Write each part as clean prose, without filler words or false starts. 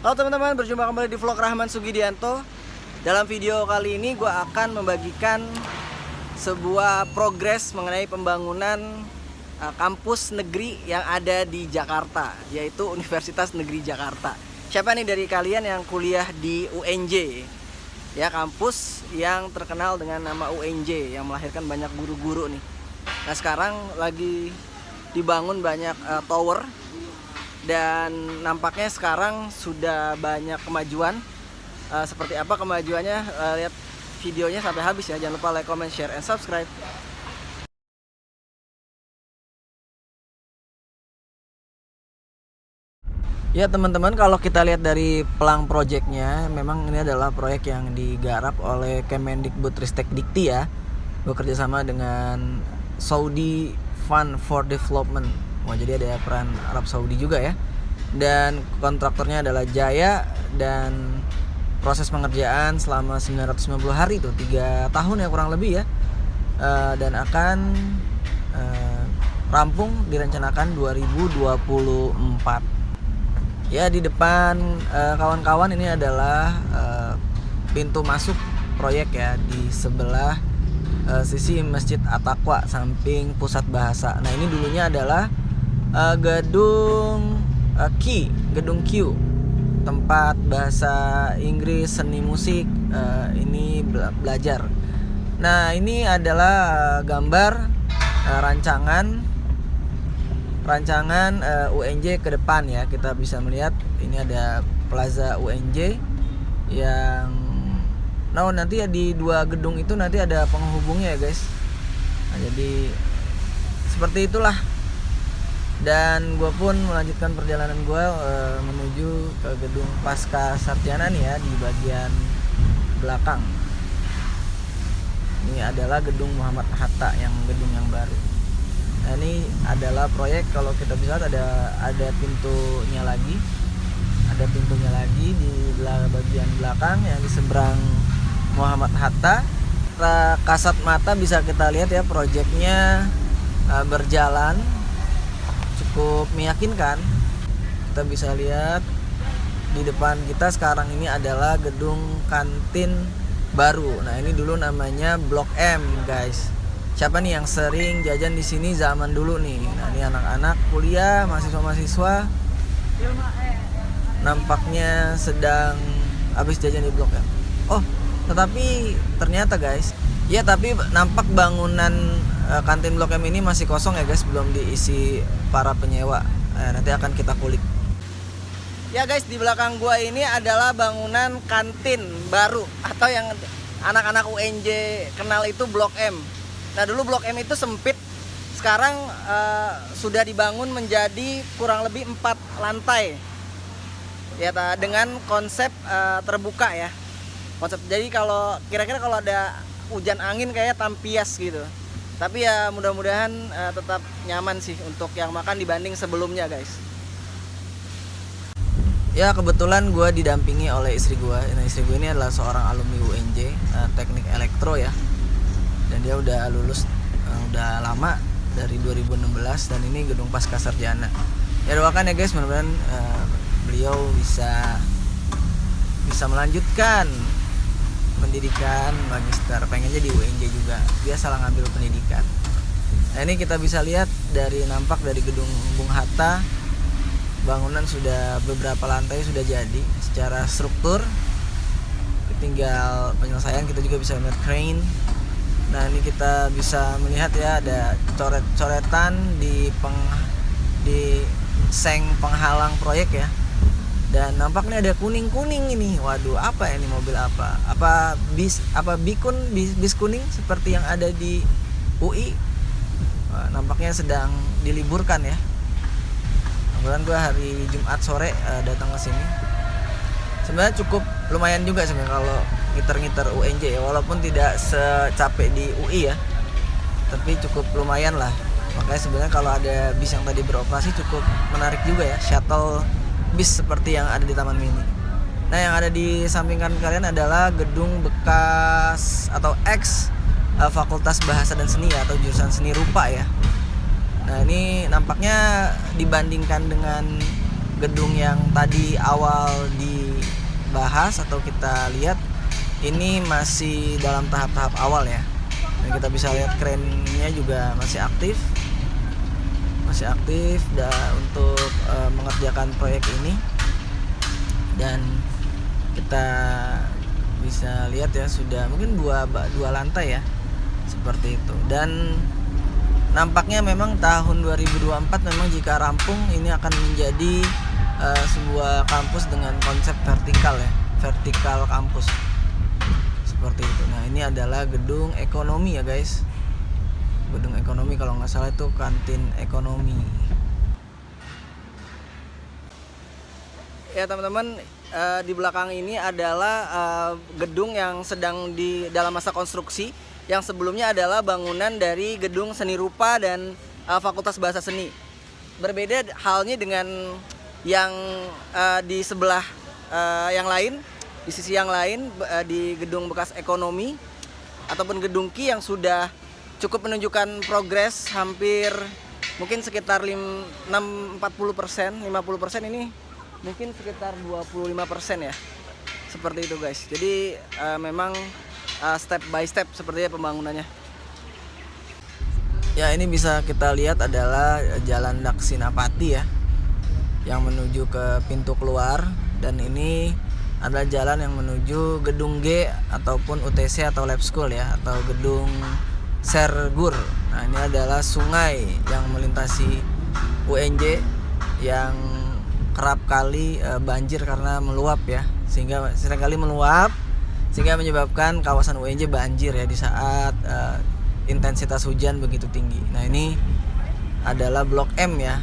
Halo teman-teman, berjumpa kembali di vlog Rahman Sugidianto. Dalam video kali ini gue akan membagikan sebuah progres mengenai pembangunan kampus negeri yang ada di Jakarta, yaitu Universitas Negeri Jakarta. Siapa nih dari kalian yang kuliah di UNJ? Ya, kampus yang terkenal dengan nama UNJ yang melahirkan banyak guru-guru nih. Nah, sekarang lagi dibangun banyak tower. Dan nampaknya sekarang sudah banyak kemajuan. Seperti apa kemajuannya? Lihat videonya sampai habis ya. Jangan lupa like, comment, share, and subscribe. Ya teman-teman, kalau kita lihat dari pelang proyeknya, memang ini adalah proyek yang digarap oleh Kemendikbudristek Dikti ya, bekerja sama dengan Saudi Fund for Development. Wah, jadi ada peran Arab Saudi juga ya. Dan kontraktornya adalah Jaya, dan proses pengerjaan selama 990 hari tuh, 3 tahun ya kurang lebih ya. Dan akan rampung direncanakan 2024. Ya, di depan kawan-kawan ini adalah pintu masuk proyek ya, di sebelah sisi Masjid At-Taqwa samping pusat bahasa. Nah, ini dulunya adalah gedung gedung Q, tempat bahasa Inggris, seni musik, ini belajar. Nah, ini adalah gambar rancangan UNJ ke depan ya. Kita bisa melihat ini ada Plaza UNJ yang nanti ya, di 2 gedung itu nanti ada penghubungnya ya guys. Nah, jadi seperti itulah. Dan gue pun melanjutkan perjalanan gue menuju ke gedung Pasca Sarjana nih ya, di bagian belakang. Ini adalah gedung Muhammad Hatta, yang gedung yang baru. Nah, ini adalah proyek, kalau kita bisa lihat ada pintunya lagi. Ada pintunya lagi di bagian belakang yang di seberang Muhammad Hatta. Kasat mata bisa kita lihat ya, proyeknya berjalan cukup meyakinkan. Kita bisa lihat di depan kita sekarang ini adalah gedung kantin baru. Nah, ini dulu namanya Blok M, guys. Siapa nih yang sering jajan di sini zaman dulu nih? Nah, ini anak-anak kuliah, mahasiswa-mahasiswa nampaknya sedang habis jajan di Blok M. Oh, tetapi ternyata guys, ya tapi nampak bangunan kantin Blok M ini masih kosong ya guys, belum diisi para penyewa. Nanti akan kita kulik. Ya guys, di belakang gua ini adalah bangunan kantin baru, atau yang anak-anak UNJ kenal itu Blok M. Nah, dulu Blok M itu sempit. Sekarang sudah dibangun menjadi kurang lebih 4 lantai. Ya, dengan konsep terbuka ya. Jadi kalau kira-kira kalau ada hujan angin kayak tampias gitu. Tapi ya mudah-mudahan tetap nyaman sih untuk yang makan dibanding sebelumnya guys. Ya, kebetulan gue didampingi oleh istri gue. Nah, istri gue ini adalah seorang alumni UNJ teknik elektro ya. Dan dia udah lulus udah lama, dari 2016, dan ini gedung Pasca Sarjana. Ya, doakan ya guys, mudah-mudahan beliau bisa melanjutkan pendidikan magister, pengennya di UNJ juga. Dia salah ngambil pendidikan. Nah, ini kita bisa lihat nampak dari gedung Bung Hatta, bangunan sudah beberapa lantai sudah jadi secara struktur, tinggal penyelesaian. Kita juga bisa melihat crane. Nah, ini kita bisa melihat ya, ada coret-coretan di seng penghalang proyek ya. Dan nampaknya ada kuning-kuning ini. Waduh, apa ini, mobil apa? Apa bis kuning seperti yang ada di UI? Wah, nampaknya sedang diliburkan ya. Kemudian gue hari Jumat sore datang ke sini. Sebenarnya cukup lumayan juga sebenarnya kalau ngiter-ngiter UNJ ya, walaupun tidak secapek di UI ya. Tapi cukup lumayan lah. Makanya sebenarnya kalau ada bis yang tadi beroperasi cukup menarik juga ya, shuttle bis seperti yang ada di Taman Mini. Nah, yang ada di samping kanan kalian adalah gedung bekas atau ex Fakultas Bahasa dan Seni ya, atau jurusan seni rupa ya. Nah, ini nampaknya dibandingkan dengan gedung yang tadi awal dibahas atau kita lihat ini masih dalam tahap-tahap awal ya. Dan kita bisa lihat krennya juga masih aktif untuk mengerjakan proyek ini. Dan kita bisa lihat ya sudah mungkin dua lantai ya, seperti itu. Dan nampaknya memang tahun 2024 memang jika rampung ini akan menjadi sebuah kampus dengan konsep vertikal ya, vertikal kampus seperti itu. Nah ini adalah gedung ekonomi ya guys, gedung ekonomi, kalau nggak salah itu kantin ekonomi. Ya teman-teman, di belakang ini adalah gedung yang sedang di dalam masa konstruksi, yang sebelumnya adalah bangunan dari gedung seni rupa dan Fakultas Bahasa Seni. Berbeda halnya dengan yang di sebelah yang lain, di sisi yang lain, di gedung bekas ekonomi ataupun gedung Ki yang sudah cukup menunjukkan progres hampir mungkin sekitar 40%, 50% ini mungkin sekitar 25% ya, seperti itu guys. Jadi memang step by step sepertinya pembangunannya. Ya ini bisa kita lihat adalah Jalan Daksinapati ya, yang menuju ke pintu keluar. Dan ini adalah jalan yang menuju gedung G ataupun UTC atau Lab School ya, atau gedung Sergur. Nah ini adalah sungai yang melintasi UNJ yang kerap kali banjir karena meluap ya, sehingga seringkali meluap sehingga menyebabkan kawasan UNJ banjir ya di saat intensitas hujan begitu tinggi. Nah ini adalah Blok M ya,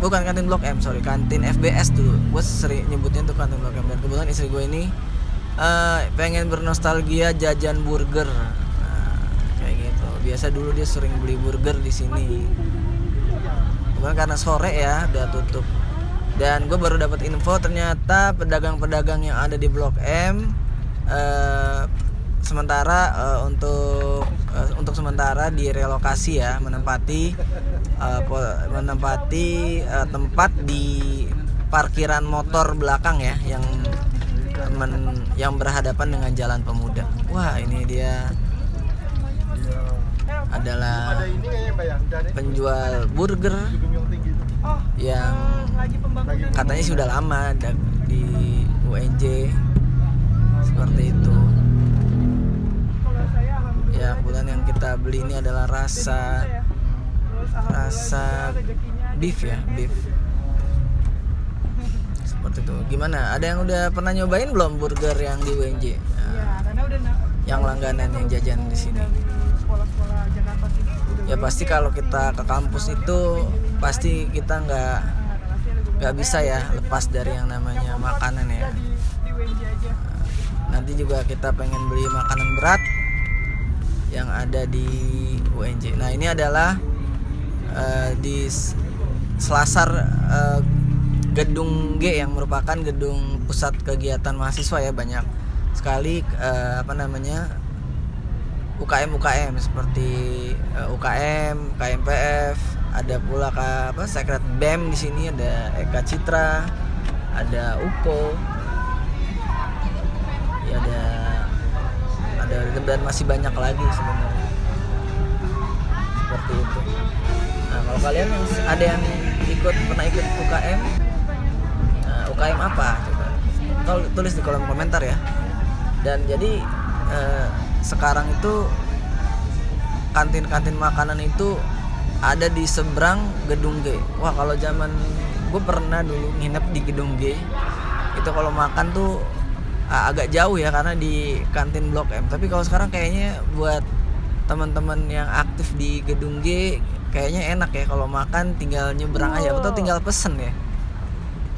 bukan kantin Blok M, kantin FBS dulu. Gue sering nyebutnya tuh kantin Blok M. Dan kebetulan istri gue ini pengen bernostalgia jajan burger, kayak gitu. Biasa dulu dia sering beli burger di sini. Bukan karena sore ya udah tutup. Dan gue baru dapat info ternyata pedagang-pedagang yang ada di Blok M sementara untuk sementara direlokasi ya, menempati tempat di parkiran motor belakang ya, yang berhadapan dengan Jalan Pemuda. Wah ini dia adalah penjual burger yang katanya sudah lama di UNJ seperti itu. Ya kebetulan yang kita beli ini adalah rasa beef ya, beef seperti itu. Gimana? Ada yang udah pernah nyobain belum burger yang di UNJ? Yang langganan yang jajan di sini. Ya pasti kalau kita ke kampus itu pasti kita nggak bisa ya lepas dari yang namanya makanan ya. Nanti juga kita pengen beli makanan berat yang ada di UNJ. Nah ini adalah di selasar gedung G yang merupakan gedung pusat kegiatan mahasiswa ya, banyak sekali UKM seperti UKM, KMPF, ada pula Secret BEM di sini, ada Eka Citra, ada UPO, ya ada dan masih banyak lagi sebenarnya seperti itu. Nah kalau kalian ada yang pernah ikut UKM, UKM apa? Coba tulis di kolom komentar ya. Dan jadi sekarang itu kantin-kantin makanan itu ada di seberang gedung G. Wah kalau zaman gue pernah dulu nginep di gedung G, itu kalau makan tuh agak jauh ya karena di kantin Blok M. Tapi kalau sekarang kayaknya buat teman-teman yang aktif di gedung G kayaknya enak ya, kalau makan tinggal nyebrang aja atau tinggal pesen ya,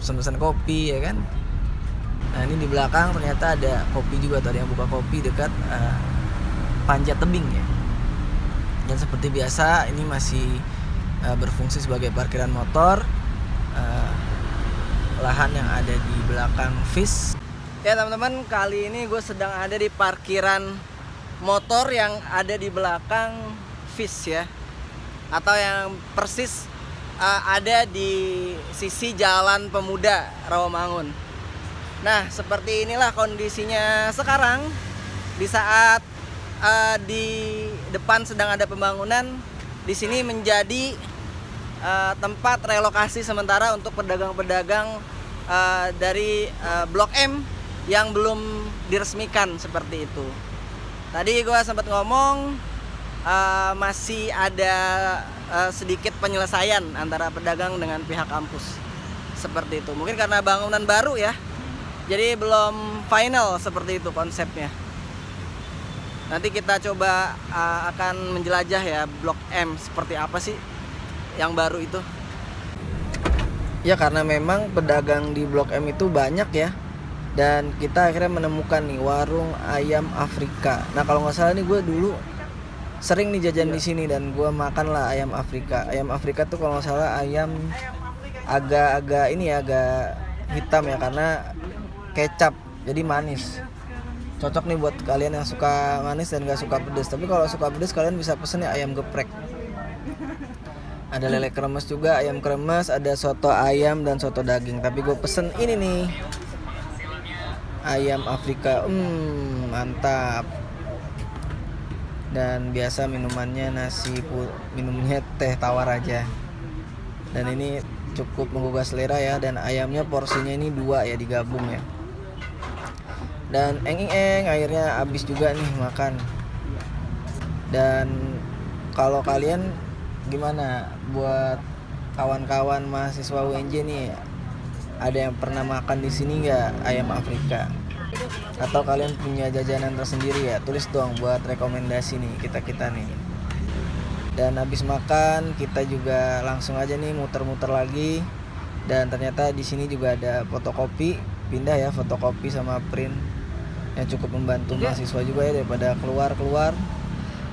pesen kopi ya kan. Nah ini di belakang ternyata ada kopi juga, tadi yang buka kopi dekat Panjat Tebing ya. Dan seperti biasa ini masih berfungsi sebagai parkiran motor, lahan yang ada di belakang FIS. Ya teman-teman, kali ini gue sedang ada di parkiran motor yang ada di belakang FIS ya, atau yang persis ada di sisi Jalan Pemuda Rawamangun. Nah, seperti inilah kondisinya sekarang di saat di depan sedang ada pembangunan. Di sini menjadi tempat relokasi sementara untuk pedagang-pedagang dari Blok M yang belum diresmikan seperti itu. Tadi gue sempat ngomong masih ada sedikit penyelesaian antara pedagang dengan pihak kampus seperti itu. Mungkin karena bangunan baru ya, jadi belum final seperti itu konsepnya. Nanti kita coba akan menjelajah ya Blok M seperti apa sih yang baru itu. Ya karena memang pedagang di Blok M itu banyak ya. Dan kita akhirnya menemukan nih warung ayam Afrika. Nah kalau nggak salah nih gue dulu sering nih jajan di sini dan gue makan lah ayam Afrika. Ayam Afrika tuh kalau nggak salah ayam agak-agak ini ya, agak hitam ya karena kecap, jadi manis. Cocok nih buat kalian yang suka manis dan gak suka pedas. Tapi kalau suka pedas kalian bisa pesen ya ayam geprek. Ada lele kremes juga, ayam kremes, ada soto ayam dan soto daging. Tapi gue pesen ini nih, ayam Afrika. Mantap. Dan biasa minumannya minumnya teh tawar aja. Dan ini cukup menggugah selera ya. Dan ayamnya porsinya ini 2 ya, digabung ya. Dan akhirnya habis juga nih makan. Dan kalau kalian gimana buat kawan-kawan mahasiswa UNJ nih, ada yang pernah makan di sini nggak ayam Afrika? Atau kalian punya jajanan tersendiri ya? Tulis dong buat rekomendasi nih kita nih. Dan habis makan kita juga langsung aja nih muter-muter lagi. Dan ternyata di sini juga ada fotokopi, pindah ya fotokopi sama print yang cukup membantu mahasiswa juga ya daripada keluar.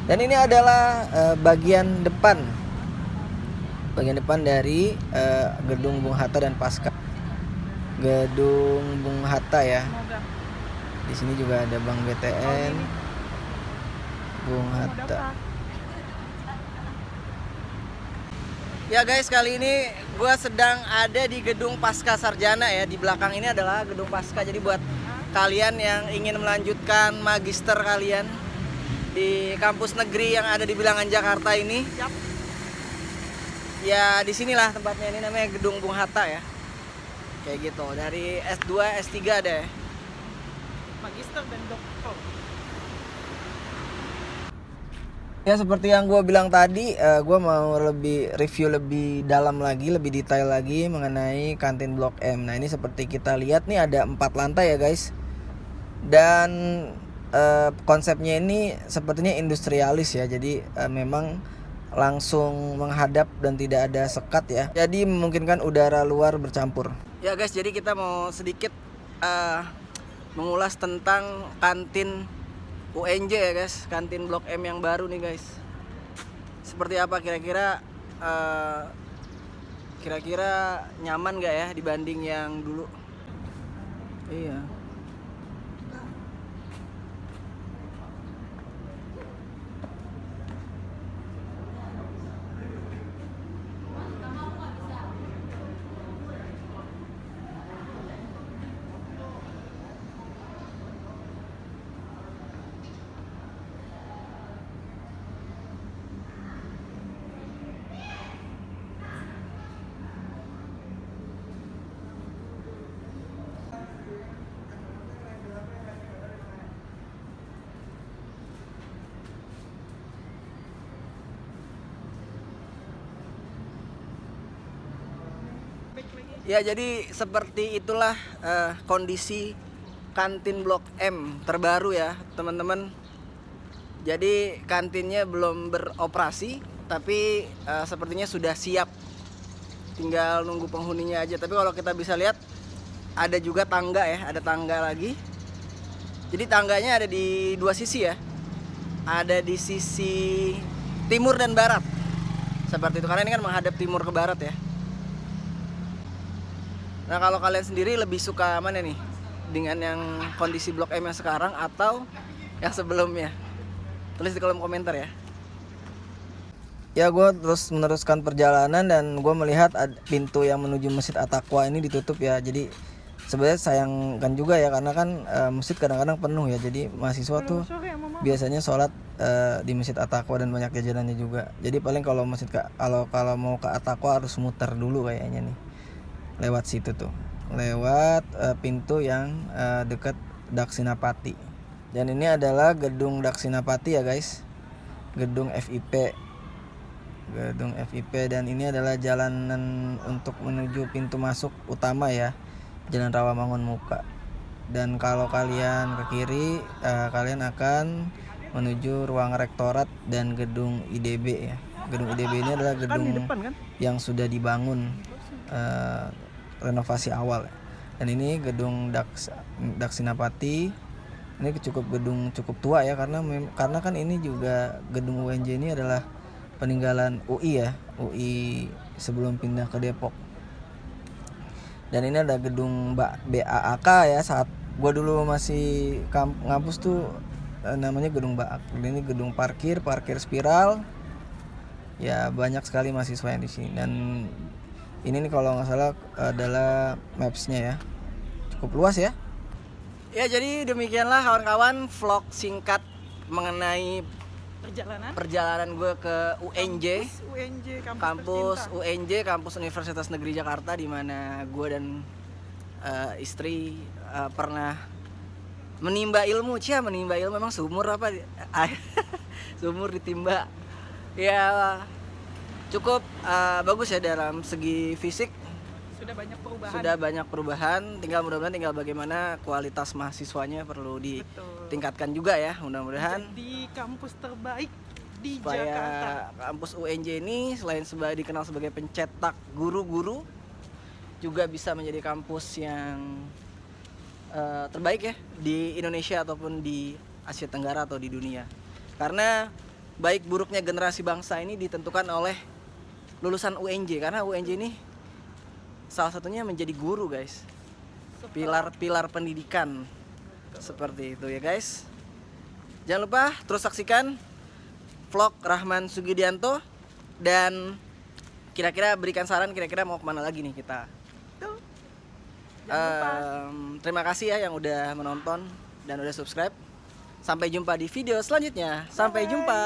Dan ini adalah bagian depan dari gedung Bung Hatta dan Pasca. Gedung Bung Hatta ya. Di sini juga ada Bank BTN, Bung Hatta. Ya guys, kali ini gue sedang ada di gedung Pasca Sarjana ya. Di belakang ini adalah gedung Pasca. Jadi buat kalian yang ingin melanjutkan magister kalian di kampus negeri yang ada di Bilangan Jakarta ini, ya disinilah tempatnya. Ini namanya Gedung Bung Hatta ya, kayak gitu. Dari S2, S3 ada ya, magister dan doktor. Ya seperti yang gue bilang tadi, gue mau review lebih dalam lagi, lebih detail lagi mengenai kantin Blok M. Nah ini seperti kita lihat nih ada 4 lantai ya guys. Dan konsepnya ini sepertinya industrialis ya. Jadi memang langsung menghadap dan tidak ada sekat ya. Jadi memungkinkan udara luar bercampur. Ya guys, jadi kita mau sedikit mengulas tentang kantin UNJ ya guys, kantin Blok M yang baru nih guys. Seperti apa kira-kira nyaman gak ya dibanding yang dulu? Iya. Ya jadi seperti itulah kondisi kantin Blok M terbaru ya teman-teman. Jadi kantinnya belum beroperasi, tapi sepertinya sudah siap. Tinggal nunggu penghuninya aja. Tapi kalau kita bisa lihat ada juga tangga ya, ada tangga lagi. Jadi tangganya ada di 2 sisi ya. Ada di sisi timur dan barat. Seperti itu, karena ini kan menghadap timur ke barat ya. Nah kalau kalian sendiri lebih suka mana nih? Dengan yang kondisi Blok M yang sekarang atau yang sebelumnya? Tulis di kolom komentar ya. Ya gue terus meneruskan perjalanan dan gue melihat pintu yang menuju Masjid At-Taqwa ini ditutup ya. Jadi sebenarnya sayangkan juga ya karena kan masjid kadang-kadang penuh ya. Jadi mahasiswa tuh biasanya sholat di Masjid At-Taqwa dan banyak jajanannya juga. Jadi paling kalau kalau mau ke At-Taqwa harus muter dulu kayaknya nih. Lewat situ tuh. Lewat pintu yang dekat Daksinapati. Dan ini adalah gedung Daksinapati ya guys. Gedung FIP dan ini adalah jalanan untuk menuju pintu masuk utama ya, Jalan Rawamangun Muka. Dan kalau kalian ke kiri kalian akan menuju ruang rektorat dan gedung IDB ya. Gedung IDB ini adalah gedung yang sudah dibangun renovasi awal ya. Dan ini gedung Daksinapati. Ini gedung cukup tua ya karena kan ini juga gedung UNJ ini adalah peninggalan UI ya, UI sebelum pindah ke Depok. Dan ini ada gedung BAAK ya, saat gua dulu masih ngampus tuh namanya gedung BAAK. Ini gedung parkir spiral. Ya banyak sekali mahasiswa yang di sini. Dan ini nih kalau nggak salah adalah mapsnya ya, cukup luas ya. Ya jadi demikianlah kawan-kawan vlog singkat mengenai perjalanan gue ke UNJ, kampus Universitas Negeri Jakarta, di mana gue dan istri pernah menimba ilmu. Memang sumur apa? Sumur ditimba. Ya cukup bagus ya dalam segi fisik. Sudah banyak perubahan. Tinggal mudah-mudahan bagaimana kualitas mahasiswanya perlu ditingkatkan juga ya, mudah-mudahan. Di kampus terbaik di supaya Jakarta. Kampus UNJ ini selain dikenal sebagai pencetak guru-guru, juga bisa menjadi kampus yang terbaik ya di Indonesia ataupun di Asia Tenggara atau di dunia. Karena baik buruknya generasi bangsa ini ditentukan oleh lulusan UNJ, karena UNJ ini salah satunya menjadi guru guys, pilar pendidikan. Seperti itu ya guys. Jangan lupa terus saksikan vlog Rahman Sugidianto, dan kira-kira berikan saran kira-kira mau kemana lagi nih kita. Terima kasih ya yang udah menonton dan udah subscribe. Sampai jumpa di video selanjutnya. Sampai jumpa.